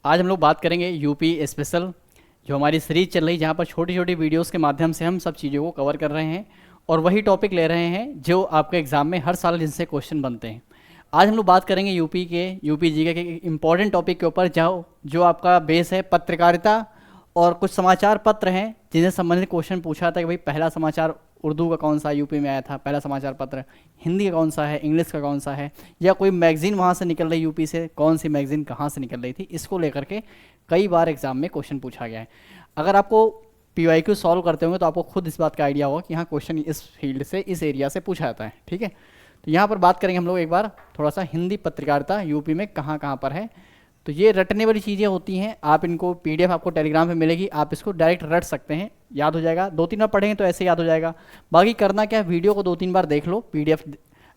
आज हम लोग बात करेंगे यूपी स्पेशल, जो हमारी सीरीज चल रही है जहाँ पर छोटी छोटी वीडियोस के माध्यम से हम सब चीज़ों को कवर कर रहे हैं और वही टॉपिक ले रहे हैं जो आपके एग्ज़ाम में हर साल जिनसे क्वेश्चन बनते हैं। आज हम लोग बात करेंगे यूपी जीके के इम्पॉर्टेंट टॉपिक के ऊपर, जो आपका बेस है पत्रकारिता और कुछ समाचार पत्र हैं जिनसे संबंधित क्वेश्चन पूछा था कि भाई पहला समाचार उर्दू का कौन सा यूपी में आया था, पहला समाचार पत्र हिंदी का कौन सा है, इंग्लिश का कौन सा है, या कोई मैगजीन वहाँ से निकल रही यूपी से, कौन सी मैगजीन कहाँ से निकल रही थी, इसको लेकर के कई बार एग्जाम में क्वेश्चन पूछा गया है। अगर आपको पीवाईक्यू सॉल्व करते होंगे तो आपको खुद इस बात का आइडिया होगा कि हाँ क्वेश्चन इस फील्ड से, इस एरिया से पूछा जाता है। ठीक है, तो यहाँ पर बात करेंगे हम लोग एक बार थोड़ा सा हिंदी पत्रकारिता यूपी में कहाँ कहाँ पर है। तो ये रटने वाली चीज़ें होती हैं, आप इनको पीडीएफ आपको टेलीग्राम पे मिलेगी, आप इसको डायरेक्ट रट सकते हैं, याद हो जाएगा। 2-3 बार पढ़ेंगे तो ऐसे याद हो जाएगा। बाकी करना क्या है, वीडियो को 2-3 बार देख लो, पीडीएफ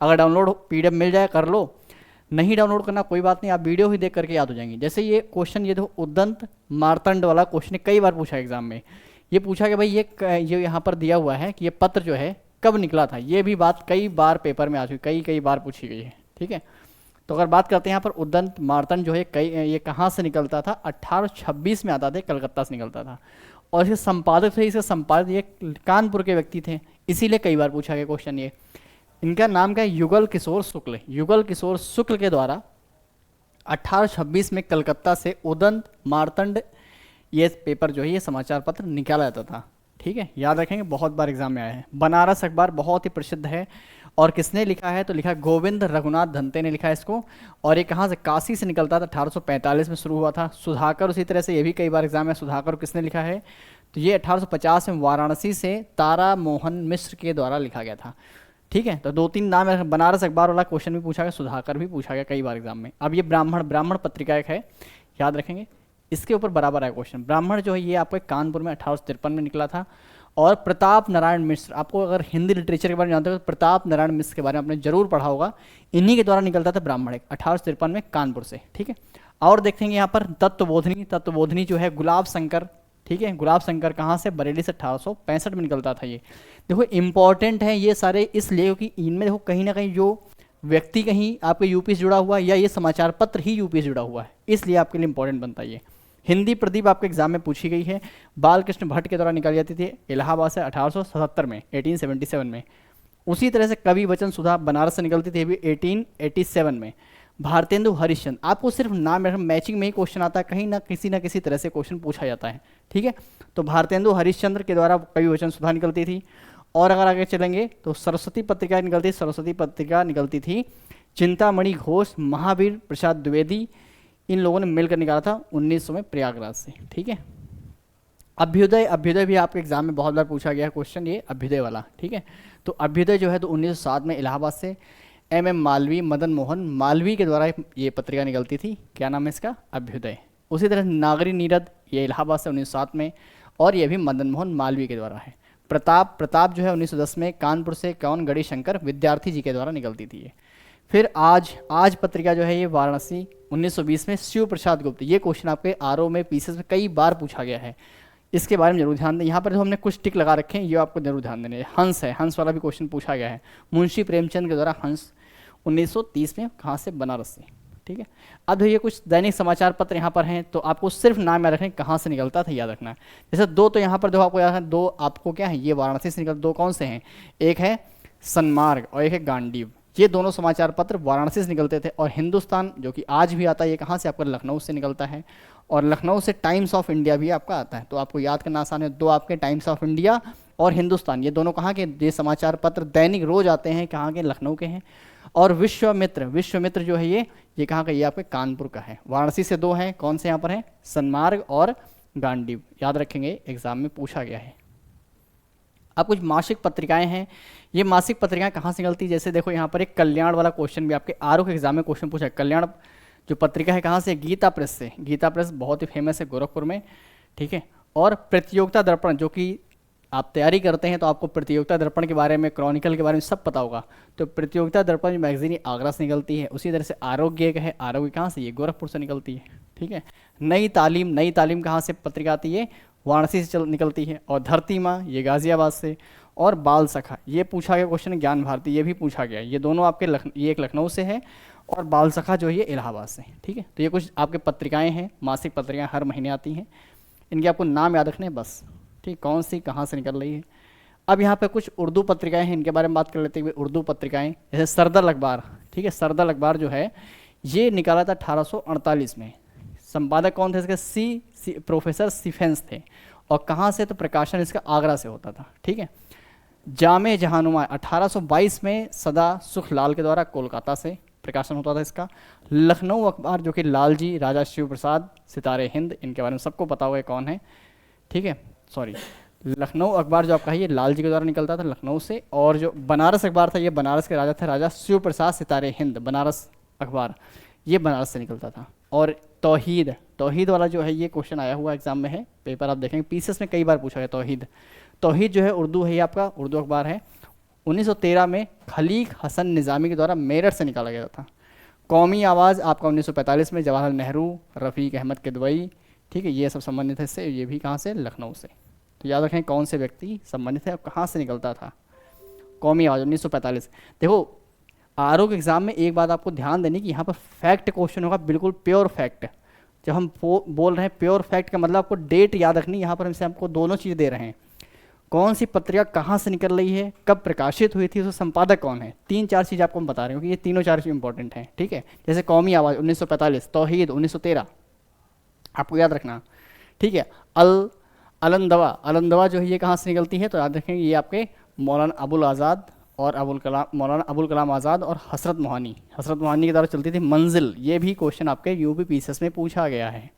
अगर डाउनलोड पीडीएफ मिल जाए कर लो, नहीं डाउनलोड करना कोई बात नहीं, आप वीडियो ही देख करके याद हो जाएंगे। जैसे ये क्वेश्चन, ये देखो उद्दंत मार्तंड वाला क्वेश्चन कई बार पूछा एग्जाम में। ये पूछा कि भाई ये यहाँ पर दिया हुआ है कि ये पत्र जो है कब निकला था, ये भी बात कई बार पेपर में आ चुकी, कई बार पूछी गई है। ठीक है, तो अगर बात करते हैं यहाँ पर उद्दंत मार्तंड जो है ये कहाँ से निकलता था, 1826 में आता था, कलकत्ता से निकलता था। और इसके संपादक थे, इसके संपादक ये कानपुर के व्यक्ति थे, इसीलिए कई बार पूछा गया क्वेश्चन ये। इनका नाम क्या है, युगल किशोर शुक्ल। युगल किशोर शुक्ल के द्वारा 1826 में कलकत्ता से उद्दंत मार्तंड ये पेपर जो है, ये समाचार पत्र निकाला जाता था। ठीक है, याद रखेंगे, बहुत बार एग्जाम में आया है। बनारस अखबार बहुत ही प्रसिद्ध है, और किसने लिखा है तो लिखा गोविंद रघुनाथ धन्ते ने लिखा है इसको। और ये कहाँ से, काशी से निकलता था, 1845 में शुरू हुआ था। सुधाकर उसी तरह से, ये भी कई बार एग्जाम में, सुधाकर किसने लिखा है तो ये 1850 में वाराणसी से तारा मोहन मिश्र के द्वारा लिखा गया था। ठीक है, तो 2-3 नाम है। बनारस अखबार वाला क्वेश्चन भी पूछा गया, सुधाकर भी पूछा गया कई बार एग्जाम में। अब ये ब्राह्मण पत्रिका एक है, याद रखेंगे, इसके ऊपर बराबर आया क्वेश्चन। ब्राह्मण जो है ये आपको कानपुर में 1853 में निकला था। और प्रताप नारायण मिश्र, आपको अगर हिंदी लिटरेचर के बारे में जानते हो तो प्रताप नारायण मिश्र के बारे में आपने जरूर पढ़ा होगा, इन्हीं के द्वारा निकलता था ब्राह्मण 1853 में कानपुर से। ठीक है, और देखेंगे यहाँ पर तत्वबोधिनी जो है गुलाब शंकर। ठीक है, गुलाब शंकर कहाँ से, बरेली से, 1865 में निकलता था ये। देखो इंपॉर्टेंट है ये सारे इसलिए कि इनमें देखो कहीं ना कहीं जो व्यक्ति कहीं आपके यूपी से जुड़ा हुआ है, या ये समाचार पत्र ही यूपी से जुड़ा हुआ है, इसलिए आपके लिए इंपॉर्टेंट बनता है ये। हिंदी प्रदीप आपके एग्जाम में पूछी गई है, बालकृष्ण भट्ट के द्वारा निकाली जाती थी इलाहाबाद से 1877 में, 1877 में। उसी तरह से कवि वचन सुधा बनारस से निकलती थी, भी 1887 में। भारतेंदु हरिश्चंद्र, आपको सिर्फ नाम मैचिंग में ही क्वेश्चन आता है, कहीं ना किसी तरह से क्वेश्चन पूछा जाता है। ठीक है, तो भारतेंदु हरिश्चंद्र के द्वारा कवि वचन सुधा निकलती थी। और अगर आगे चलेंगे तो सरस्वती पत्रिका निकलती थी चिंतामणि घोष, महावीर प्रसाद द्विवेदी, इन लोगों ने मिलकर निकाला था 1900 में प्रयागराज से। ठीक है, अभ्युदय भी आपके एग्जाम में बहुत बार पूछा गया है क्वेश्चन, ये अभ्युदय वाला। ठीक है, तो अभ्युदय जो है तो 1907 में इलाहाबाद से एम मालवीय, मदन मोहन मालवीय के द्वारा ये पत्रिका निकलती थी, क्या नाम है इसका, अभ्युदय। उसी तरह नागरी नीरद, ये इलाहाबाद से 1907 में, और ये भी मदन मोहन मालवीय के द्वारा है। प्रताप जो है 1910 में कानपुर से कौन, गणेश शंकर विद्यार्थी जी के द्वारा निकलती थी ये। फिर आज पत्रिका जो है ये वाराणसी 1920 में शिव प्रसाद गुप्त। ये क्वेश्चन आपके आरओ में, पीसीएस में कई बार पूछा गया है, इसके बारे में जरूर ध्यान दें। यहाँ पर जो हमने कुछ टिक लगा रखे हैं, ये आपको जरूर ध्यान देने हैं। हंस है, हंस वाला भी क्वेश्चन पूछा गया है, मुंशी प्रेमचंद के द्वारा हंस 1930 में, कहाँ से, बनारस से। ठीक है, अब ये कुछ दैनिक समाचार पत्र यहाँ पर हैं, तो आपको सिर्फ नाम याद रखें, कहाँ से निकलता था याद रखना है। जैसे दो तो यहाँ पर जो आपको याद है, दो आपको क्या है, ये वाराणसी से निकल, दो कौन से हैं, एक है सन्मार्ग और एक है गांडीव। ये दोनों समाचार पत्र वाराणसी से निकलते थे। और हिंदुस्तान जो कि आज भी आता है, ये कहाँ से, आपका लखनऊ से निकलता है। और लखनऊ से टाइम्स ऑफ इंडिया भी आपका आता है, तो आपको याद करना आसान है। दो आपके टाइम्स ऑफ इंडिया और हिंदुस्तान, ये दोनों कहाँ के, ये समाचार पत्र दैनिक रोज आते हैं, कहाँ के, लखनऊ के हैं। और विश्वमित्र जो है ये कहाँ का, ये आपके कानपुर का है। वाराणसी से दो हैं, कौन से यहाँ पर हैं, सन्मार्ग और गांडीव, याद रखेंगे, एग्जाम में पूछा गया है। अब कुछ मासिक पत्रिकाएं हैं, ये मासिक पत्रिकाएं कहाँ से निकलती है, जैसे देखो यहाँ पर एक कल्याण वाला क्वेश्चन भी आपके आरओ के एग्जाम में क्वेश्चन पूछा है। कल्याण जो पत्रिका है कहाँ से, गीता प्रेस से। गीता प्रेस बहुत ही फेमस है गोरखपुर में। ठीक है, और प्रतियोगिता दर्पण, जो कि आप तैयारी करते हैं तो आपको प्रतियोगिता दर्पण के बारे में, क्रॉनिकल के बारे में सब पता होगा। तो प्रतियोगिता दर्पण मैगजीन आगरा से निकलती है। उसी तरह से आरोग्य एक है, आरोग्य कहाँ से, ये गोरखपुर से निकलती है। ठीक है, नई तालीम कहाँ से पत्रिका आती है, वाराणसी से निकलती है। और धरती माँ, ये गाजियाबाद से। और बाल सखा, ये पूछा गया क्वेश्चन, ज्ञान भारती, ये भी पूछा गया। ये दोनों आपके ये एक लखनऊ से है और बाल सखा जो है ये इलाहाबाद से। ठीक है, तो ये कुछ आपके पत्रिकाएं हैं, मासिक पत्रिकाएं हर महीने आती हैं, इनके आपको नाम याद रखने हैं बस। ठीक, कौन सी कहाँ से निकल रही है। अब यहाँ पे कुछ उर्दू पत्रिकाएं हैं, इनके बारे में बात कर लेते हैं। उर्दू पत्रिकाएं जैसे सरदल अखबार। ठीक है, सरदल अखबार जो है ये निकाला था 1848 में। संपादक कौन थे इसके? प्रोफेसर स्टीफेंस थे। और कहाँ से? तो प्रकाशन इसका आगरा से होता था। ठीक है, जामे जहानुमा 1822 में सदा सुखलाल के द्वारा कोलकाता से प्रकाशन होता था इसका। लखनऊ अखबार जो कि लालजी राजा शिव प्रसाद सितारे हिंद, इनके बारे में सबको पता हुआ है कौन है। ठीक है, सॉरी, लखनऊ अखबार जो आपका है ये लालजी के द्वारा निकलता था लखनऊ से। और जो बनारस अखबार था ये बनारस के राजा थे राजा शिव प्रसाद सितारे हिंद, बनारस अखबार ये बनारस से निकलता था। और तौहीद, तौहीद वाला जो है ये क्वेश्चन आया हुआ एग्जाम में है, पेपर आप देखेंगे पीसीएस में कई बार पूछा गया तौहीद। तौहीद जो है उर्दू है, ये आपका उर्दू अखबार है। 1913 में खलीक हसन निज़ामी के द्वारा मेरठ से निकाला गया था। कौमी आवाज़ आपका 1945 में जवाहरलाल नेहरू, रफ़ीक अहमद किदवई, ठीक है, ये सब संबंधित है इससे। ये भी कहाँ से? लखनऊ से। तो याद रखें कौन से व्यक्ति संबंधित है और कहाँ से निकलता था। कौमी आवाज़ 1945। देखो आरोग्य एग्जाम में एक बात आपको ध्यान देनी कि यहाँ पर फैक्ट क्वेश्चन होगा, बिल्कुल प्योर फैक्ट। जब हम बोल रहे हैं प्योर फैक्ट का मतलब आपको डेट याद रखनी। यहाँ पर हमसे आपको दोनों चीज़ दे रहे हैं, कौन सी पत्रिका कहाँ से निकल रही है, कब प्रकाशित हुई थी, उसका संपादक कौन है। 3-4 चीज़ आपको हम बता रहे हो कि ये तीनों 4 चीज़ इंपॉर्टेंट हैं। ठीक है, जैसे कौमी आवाज़ 1945, तौहीद 1913 आपको याद रखना। ठीक है, अलंदवा, अलंदवा जो है ये कहाँ से निकलती है, तो याद रखेंगे ये आपके मौलाना अबुल आज़ाद और मौलाना अबुल कलाम आज़ाद और हसरत मोहानी के द्वारा चलती थी। मंजिल, ये भी क्वेश्चन आपके यूपी पीसीएस में पूछा गया है।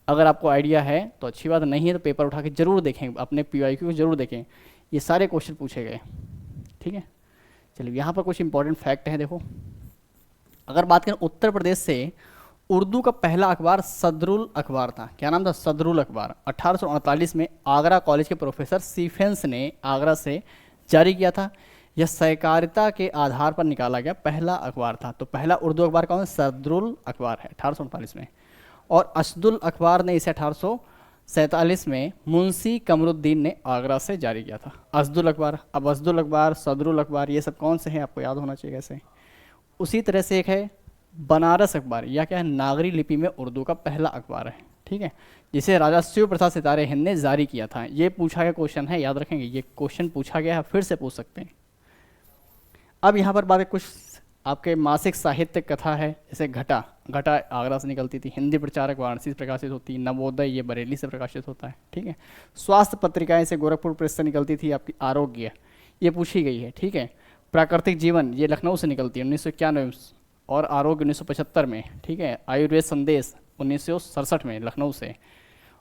अगर आपको आइडिया है तो अच्छी बात, नहीं है तो पेपर उठा के जरूर देखें, अपने पीवाईक्यू को जरूर देखें, ये सारे क्वेश्चन पूछे गए। ठीक है, चलिए यहाँ पर कुछ इंपॉर्टेंट फैक्ट हैं। देखो अगर बात करें उत्तर प्रदेश से, उर्दू का पहला अखबार सदरुल अखबार था। क्या नाम था? सदरुल अखबार। 1848 में आगरा कॉलेज के प्रोफेसर स्टीफेंस ने आगरा से जारी किया था। यह सहकारिता के आधार पर निकाला गया पहला अखबार था। तो पहला उर्दू अखबार कौन है? सदरुल अखबार है 1848 में। और असदुल अखबार ने इसे 1847 में मुंशी कमरुद्दीन ने आगरा से जारी किया था। असदुल अखबार। अब असदुल अखबार, सदरुल अखबार, ये सब कौन से हैं आपको याद होना चाहिए कैसे। उसी तरह से एक है बनारस अखबार, या क्या है, नागरी लिपि में उर्दू का पहला अखबार है। ठीक है, जिसे राजा शिव प्रसाद सितारे हिंद ने जारी किया था। ये पूछा गया क्वेश्चन है, याद रखेंगे, ये क्वेश्चन पूछा गया है, फिर से पूछ सकते हैं। अब यहाँ पर बात है कुछ आपके मासिक साहित्य कथा है, जैसे घटा, घटा आगरा से निकलती थी। हिंदी प्रचारक वाराणसी से प्रकाशित होती है। नवोदय ये बरेली से प्रकाशित होता है। ठीक है, स्वास्थ्य पत्रिकाएं से गोरखपुर प्रेस से निकलती थी आपकी आरोग्य, ये पूछी गई है। ठीक है, प्राकृतिक जीवन ये लखनऊ से निकलती है 1991 और आरोग्य 1975 में। ठीक है, आयुर्वेद संदेश 1967 में लखनऊ से।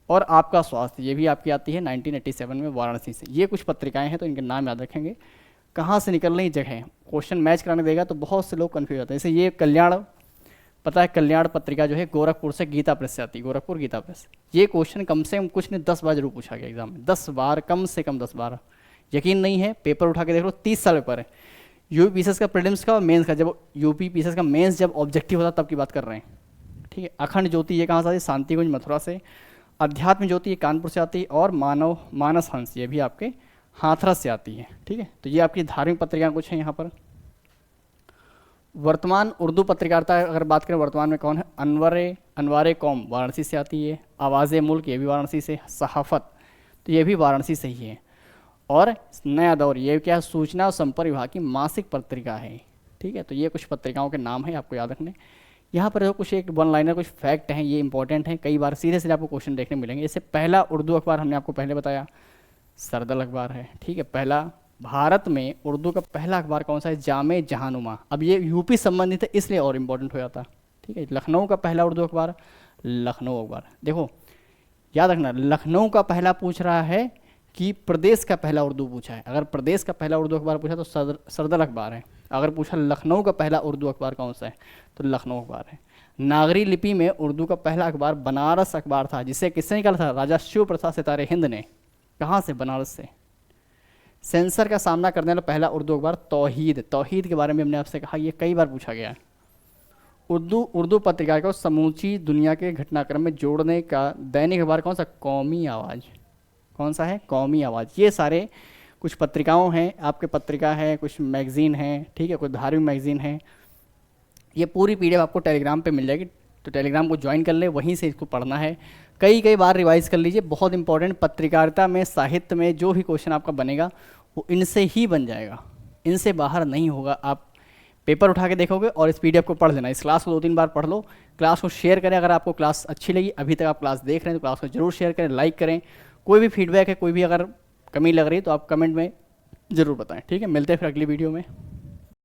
और आपका स्वास्थ्य ये भी आपकी आती है 1987 में वाराणसी से। ये कुछ पत्रिकाएं हैं तो इनके नाम याद रखेंगे। कहाँ से निकल रही जगह, क्वेश्चन मैच कराने देगा तो बहुत से लोग कन्फ्यूज होते हैं। जैसे ये कल्याण, पता है कल्याण पत्रिका जो है गोरखपुर से गीता प्रेस से आती है, गोरखपुर गीता प्रेस। ये क्वेश्चन कम से कम कुछ नहीं 10 बार जरूर पूछा गया एग्जाम में, 10 बार, कम से कम 10 बार। यकीन नहीं है पेपर उठा के देख लो, 30 साल पेपर है यूपी पीसीएस का, प्रीलिम्स का और मेंस का। जब यूपी पीसीएस का मेंस जब ऑब्जेक्टिव होता तब की बात कर रहे हैं। ठीक है, अखंड ज्योति ये कहाँ से आती है? शांतिकुंज मथुरा से। अध्यात्म ज्योति ये कानपुर से आती है। और मानस हंस ये भी आपके हाथरस से आती है। ठीक है, तो ये आपकी धार्मिक पत्रिकाएं कुछ हैं यहाँ पर। वर्तमान उर्दू पत्रकारिता अगर बात करें वर्तमान में कौन है? अनवारे कौम वाराणसी से आती है। आवाज़ मुल्क ये भी वाराणसी से। सहाफ़त तो ये भी वाराणसी से ही है। और नया दौर ये क्या है? सूचना और संपर्क विभाग की मासिक पत्रिका है। ठीक है, तो ये कुछ पत्रिकाओं के नाम है आपको याद रखने। यहाँ पर कुछ एक वन लाइनर कुछ फैक्ट हैं, ये इंपॉर्टेंट हैं, कई बार सीधे सीधे आपको क्वेश्चन देखने मिलेंगे। जैसे पहला उर्दू अखबार हमने आपको पहले बताया सरदल अखबार है। ठीक है, पहला भारत में उर्दू का पहला अखबार कौन सा है? जामे जहानुमा। अब ये यूपी संबंधित है इसलिए और इम्पोर्टेंट हो जाता। ठीक है, लखनऊ का पहला उर्दू अखबार लखनऊ अखबार। देखो याद रखना, लखनऊ का पहला पूछ रहा है कि प्रदेश का पहला उर्दू पूछा है। अगर प्रदेश का पहला उर्दू अखबार पूछा तो सरदल अखबार है। अगर पूछा लखनऊ का पहला उर्दू अखबार कौन सा है तो लखनऊ अखबार है। नागरी लिपि में उर्दू का पहला अखबार बनारस अखबार था, जिसे किसने निकाला था? राजा शिव प्रसाद सितारे हिंद ने। कहाँ से? बनारस से। सेंसर का सामना करने वाला पहला उर्दू अखबार तौहीद। तौहीद के बारे में हमने आपसे कहा, ये कई बार पूछा गया है। उर्दू पत्रिका को समूची दुनिया के घटनाक्रम में जोड़ने का दैनिक अखबार कौन सा? कौमी आवाज़। कौन सा है? कौमी आवाज़। ये सारे कुछ पत्रिकाओं हैं आपके, पत्रिका है, कुछ मैगज़ीन हैं। ठीक है, कुछ धार्मिक मैगज़ीन है। ये पूरी पीडीएफ आपको टेलीग्राम पे मिल जाएगी, तो टेलीग्राम को ज्वाइन कर ले, वहीं से इसको पढ़ना है। कई बार रिवाइज कर लीजिए, बहुत इंपॉर्टेंट। पत्रकारिता में, साहित्य में जो भी क्वेश्चन आपका बनेगा वो इनसे ही बन जाएगा, इनसे बाहर नहीं होगा। आप पेपर उठा के देखोगे और इस पीडीएफ को पढ़ लेना। इस क्लास को 2-3 बार पढ़ लो, क्लास को शेयर करें। अगर आपको क्लास अच्छी लगी, अभी तक आप क्लास देख रहे हैं तो क्लास को जरूर शेयर करें, लाइक करें। कोई भी फीडबैक है, कोई भी अगर कमी लग रही है तो आप कमेंट में ज़रूर बताएं। ठीक है, मिलते हैं फिर अगली वीडियो में।